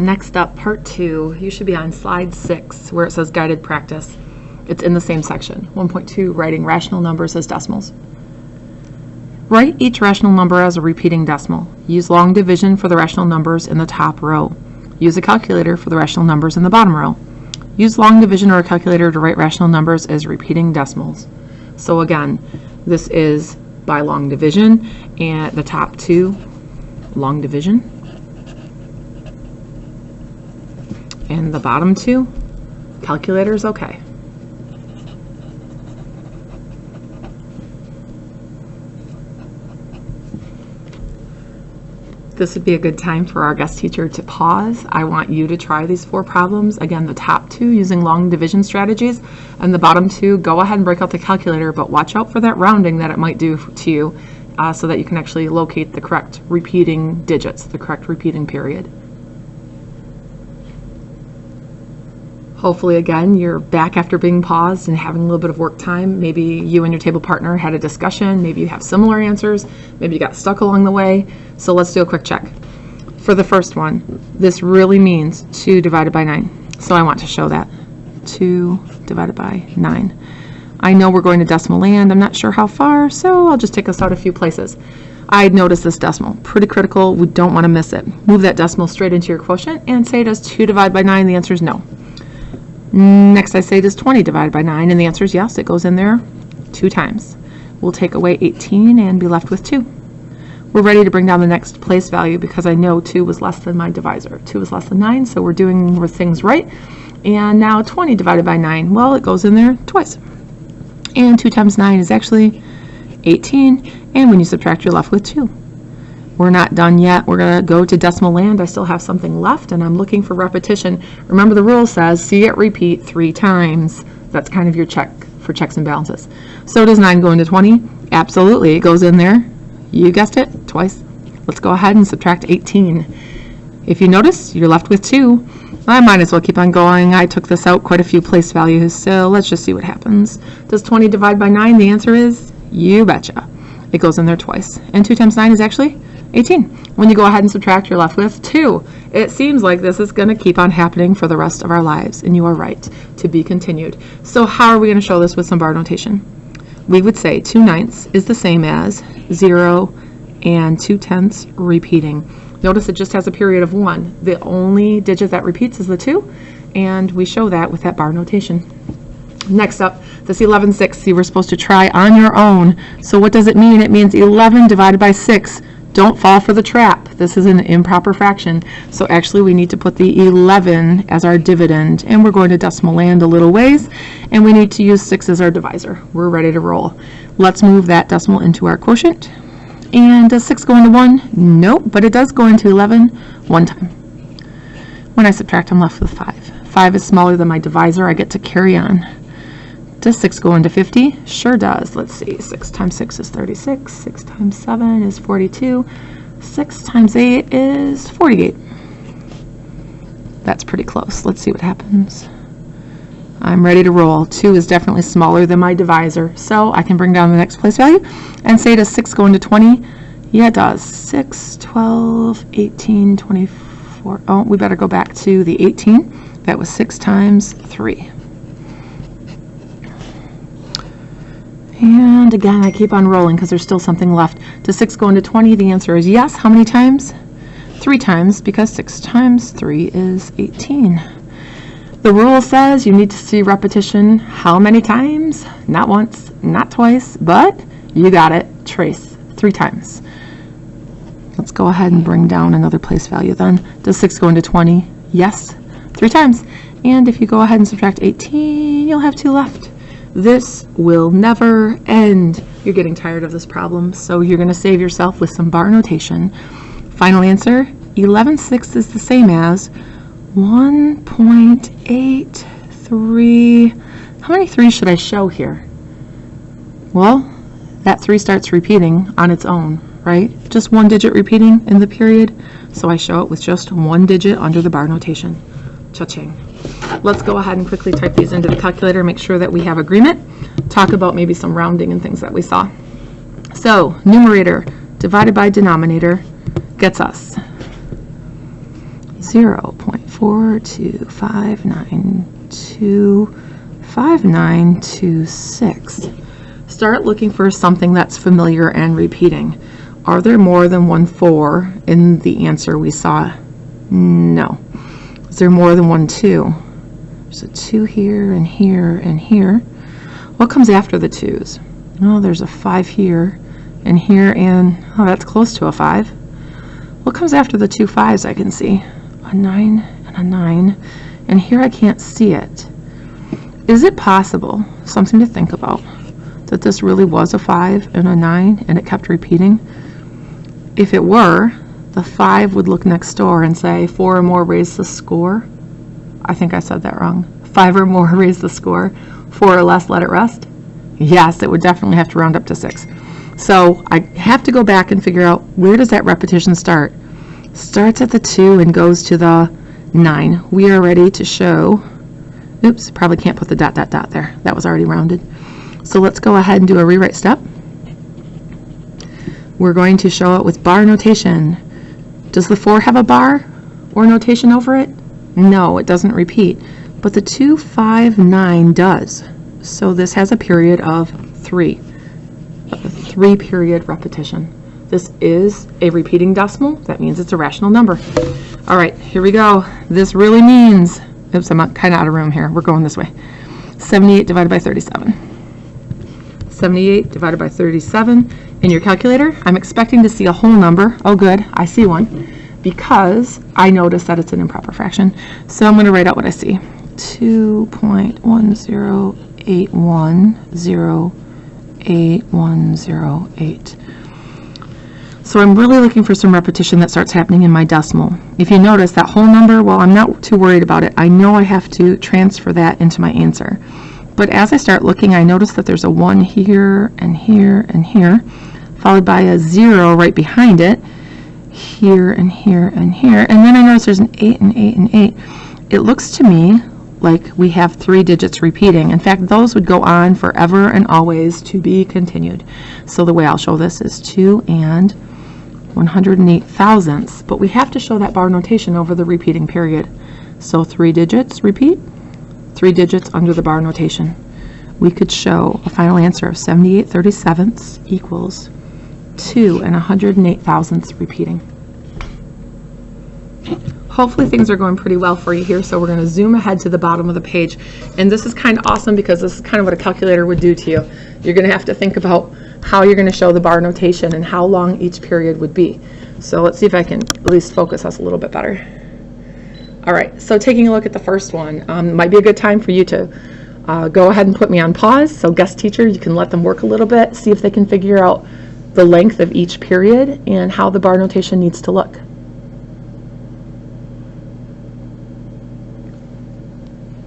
Next up, part 2. You should be on slide 6 where it says guided practice. It's in the same section. 1.2, writing rational numbers as decimals. Write each rational number as a repeating decimal. Use long division for the rational numbers in the top row. Use a calculator for the rational numbers in the bottom row. Use long division or a calculator to write rational numbers as repeating decimals. So again, this is by long division, and the top 2, long division, and the bottom 2, calculator is okay. This would be a good time for our guest teacher to pause. I want you to try these 4 problems. Again, the top 2 using long division strategies, and the bottom 2, go ahead and break out the calculator, but watch out for that rounding that it might do to you so that you can actually locate the correct repeating digits, the correct repeating period. Hopefully, again, you're back after being paused and having a little bit of work time. Maybe you and your table partner had a discussion. Maybe you have similar answers. Maybe you got stuck along the way. So let's do a quick check. For the first one, this really means 2 divided by 9. So I want to show that. 2 divided by 9. I know we're going to decimal land. I'm not sure how far, so I'll just take us out a few places. I'd notice this decimal. Pretty critical. We don't want to miss it. Move that decimal straight into your quotient and say, does 2 divide by 9? The answer is no. Next I say, does 20 divided by 9? And the answer is yes, it goes in there 2 times. We'll take away 18 and be left with 2. We're ready to bring down the next place value because I know 2 was less than my divisor. 2 was less than 9, so we're doing things right. And now 20 divided by 9, well, it goes in there twice. And 2 times 9 is actually 18, and when you subtract, you're left with 2. We're not done yet. We're going to go to decimal land. I still have something left, and I'm looking for repetition. Remember, the rule says see it repeat 3 times. That's kind of your check for checks and balances. So does 9 go into 20? Absolutely. It goes in there. You guessed it, twice. Let's go ahead and subtract 18. If you notice, you're left with 2. I might as well keep on going. I took this out quite a few place values, so let's just see what happens. Does 20 divide by 9? The answer is you betcha. It goes in there twice. And 2 times 9 is actually 18. When you go ahead and subtract, you're left with 2. It seems like this is going to keep on happening for the rest of our lives, and you are right, to be continued. So how are we going to show this with some bar notation? We would say 2/9 is the same as 0 and 2/10 repeating. Notice it just has a period of 1. The only digit that repeats is the 2, and we show that with that bar notation. Next up, this 11/6 you were supposed to try on your own. So what does it mean? It means 11 divided by 6. Don't fall for the trap. This is an improper fraction. So actually we need to put the 11 as our dividend, and we're going to decimal land a little ways, and we need to use 6 as our divisor. We're ready to roll. Let's move that decimal into our quotient. And does 6 go into 1? Nope, but it does go into 11 one time. When I subtract, I'm left with 5. 5 is smaller than my divisor. I get to carry on. Does 6 go into 50? Sure does. Let's see. 6 times 6 is 36. 6 times 7 is 42. 6 times 8 is 48. That's pretty close. Let's see what happens. I'm ready to roll. 2 is definitely smaller than my divisor, so I can bring down the next place value and say, does 6 go into 20? Yeah, it does. 6, 12, 18, 24. Oh, we better go back to the 18. That was 6 times 3. And again, I keep on rolling because there's still something left. Does 6 go into 20? The answer is yes. How many times? 3 times, because 6 times 3 is 18. The rule says you need to see repetition how many times? Not once, not twice, but you got it. Trace 3 times. Let's go ahead and bring down another place value then. Does 6 go into 20? Yes, 3 times. And if you go ahead and subtract 18, you'll have 2 left. This will never end. You're getting tired of this problem, so you're going to save yourself with some bar notation. Final answer, 11/6 is the same as 1.83. How many 3s should I show here? Well, that 3 starts repeating on its own, right? Just 1 digit repeating in the period, so I show it with just 1 digit under the bar notation. Cha-ching. Let's go ahead and quickly type these into the calculator, make sure that we have agreement, talk about maybe some rounding and things that we saw. So, numerator divided by denominator gets us 0.425925925926. Start looking for something that's familiar and repeating. Are there more than one 4 in the answer we saw? No. Is there more than one 2? There's a 2 here and here and here. What comes after the 2's? Oh, there's a 5 here and here, and oh, that's close to a 5. What comes after the 2 5's I can see? A 9 and a 9, and here I can't see it. Is it possible, something to think about, that this really was a 5 and a 9 and it kept repeating? If it were, the 5 would look next door and say 4 or more raise the score. I think I said that wrong. 5 or more raise the score. 4 or less let it rest. Yes, it would definitely have to round up to 6. So I have to go back and figure out, where does that repetition start? Starts at the 2 and goes to the 9. We are ready to show, oops, probably can't put the dot dot dot there. That was already rounded. So let's go ahead and do a rewrite step. We're going to show it with bar notation. Does the 4 have a bar or notation over it? No, it doesn't repeat. But the 2 5 9 does. So this has a period of 3. A 3-period repetition. This is a repeating decimal. That means it's a rational number. All right, here we go. This really means, oops, I'm kind of out of room here. We're going this way. 78 divided by 37. 78 divided by 37. In your calculator, I'm expecting to see a whole number. Oh good, I see one, because I noticed that it's an improper fraction. So I'm going to write out what I see. 2.108108. So I'm really looking for some repetition that starts happening in my decimal. If you notice that whole number, well, I'm not too worried about it. I know I have to transfer that into my answer. But as I start looking, I notice that there's a 1 here and here and here, followed by a 0 right behind it, here and here and here, and then I notice there's an 8 and 8 and 8. It looks to me like we have 3 digits repeating. In fact, those would go on forever and always, to be continued. So the way I'll show this is 2 and 108 thousandths, but we have to show that bar notation over the repeating period. So 3 digits repeat, 3 digits under the bar notation. We could show a final answer of 78 37ths equals 2 and 108 thousandths repeating. Hopefully things are going pretty well for you here, so we're going to zoom ahead to the bottom of the page. And this is kind of awesome because this is kind of what a calculator would do to you. You're going to have to think about how you're going to show the bar notation and how long each period would be. So let's see if I can at least focus us a little bit better. All right, so taking a look at the first one, might be a good time for you to go ahead and put me on pause. So guest teacher, you can let them work a little bit, see if they can figure out the length of each period and how the bar notation needs to look.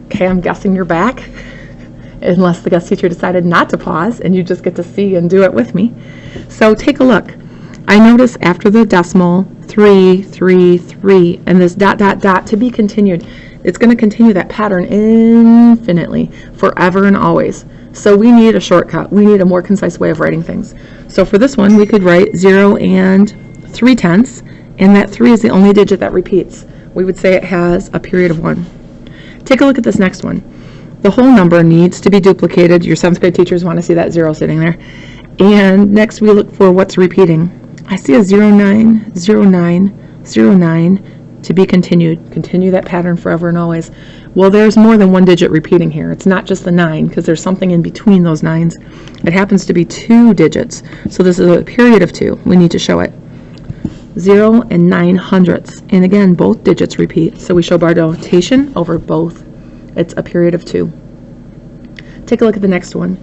Okay, I'm guessing you're back, unless the guest teacher decided not to pause and you just get to see and do it with me. So take a look. I notice after the decimal 3, 3, 3, and this dot, dot, dot to be continued. It's going to continue that pattern infinitely, forever and always. So we need a shortcut. We need a more concise way of writing things. So for this one, we could write 0 and 3/10, and that 3 is the only digit that repeats. We would say it has a period of 1. Take a look at this next one. The whole number needs to be duplicated. Your 7th grade teachers want to see that 0 sitting there. And next we look for what's repeating. I see a 0, 9, 0, 9, 0, 9 to be continued. Continue that pattern forever and always. Well, there's more than 1 digit repeating here. It's not just the 9 because there's something in between those 9s. It happens to be 2 digits. So this is a period of 2. We need to show it. 0 and 9 hundredths. And again, both digits repeat. So we show bar notation over both. It's a period of 2. Take a look at the next one.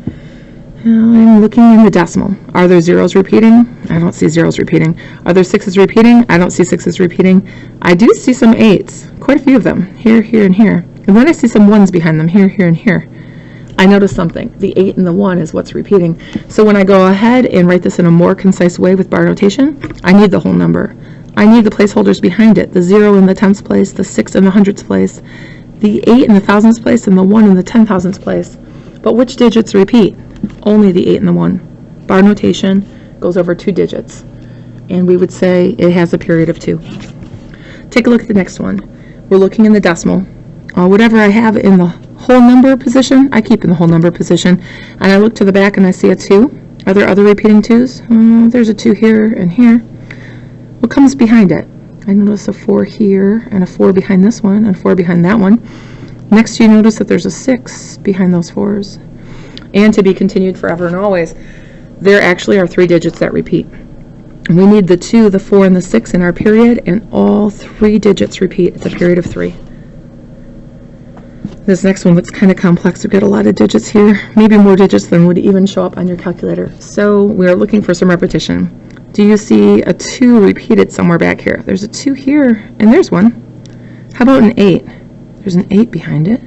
I'm looking in the decimal. Are there zeros repeating? I don't see zeros repeating. Are there 6s repeating? I don't see 6s repeating. I do see some 8s, quite a few of them, here, here, and here. And then I see some 1s behind them, here, here, and here. I notice something. The 8 and the 1 is what's repeating. So when I go ahead and write this in a more concise way with bar notation, I need the whole number. I need the placeholders behind it, the 0 in the 10ths place, the 6 in the hundredths place, the 8 in the thousandths place, and the 1 in the 10,000ths place. But which digits repeat? Only the 8 and the 1. Bar notation goes over 2 digits, and we would say it has a period of 2. Take a look at the next one. We're looking in the decimal. Whatever I have in the whole number position, I keep in the whole number position. And I look to the back and I see a 2. Are there other repeating 2s? There's a 2 here and here. What comes behind it? I notice a 4 here and a 4 behind this one and a 4 behind that one. Next you notice that there's a 6 behind those 4s. And to be continued forever and always, there actually are 3 digits that repeat. We need the 2, the 4, and the 6 in our period, and all 3 digits repeat. It's a period of 3. This next one looks kind of complex. We've got a lot of digits here, maybe more digits than would even show up on your calculator. So we're looking for some repetition. Do you see a 2 repeated somewhere back here? There's a 2 here, and there's one. How about an 8? There's an 8 behind it.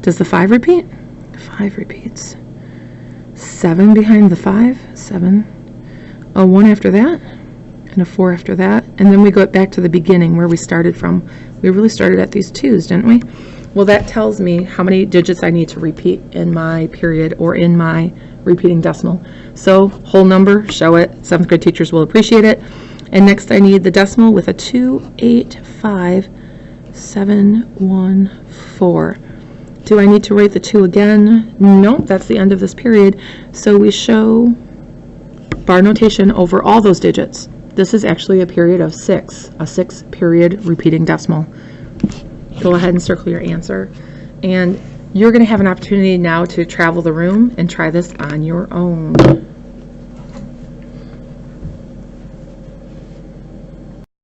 Does the 5 repeat? 5 repeats. 7 behind the 5, 7. A 1 after that, and a 4 after that. And then we go back to the beginning where we started from. We really started at these 2s, didn't we? Well, that tells me how many digits I need to repeat in my period or in my repeating decimal. So whole number, show it. 7th grade teachers will appreciate it. And next I need the decimal with a 2, 8, 5, 7, 1, 4. Do I need to write the 2 again? Nope, that's the end of this period. So we show bar notation over all those digits. This is actually a period of 6, a 6-period repeating decimal. Go ahead and circle your answer. And you're going to have an opportunity now to travel the room and try this on your own.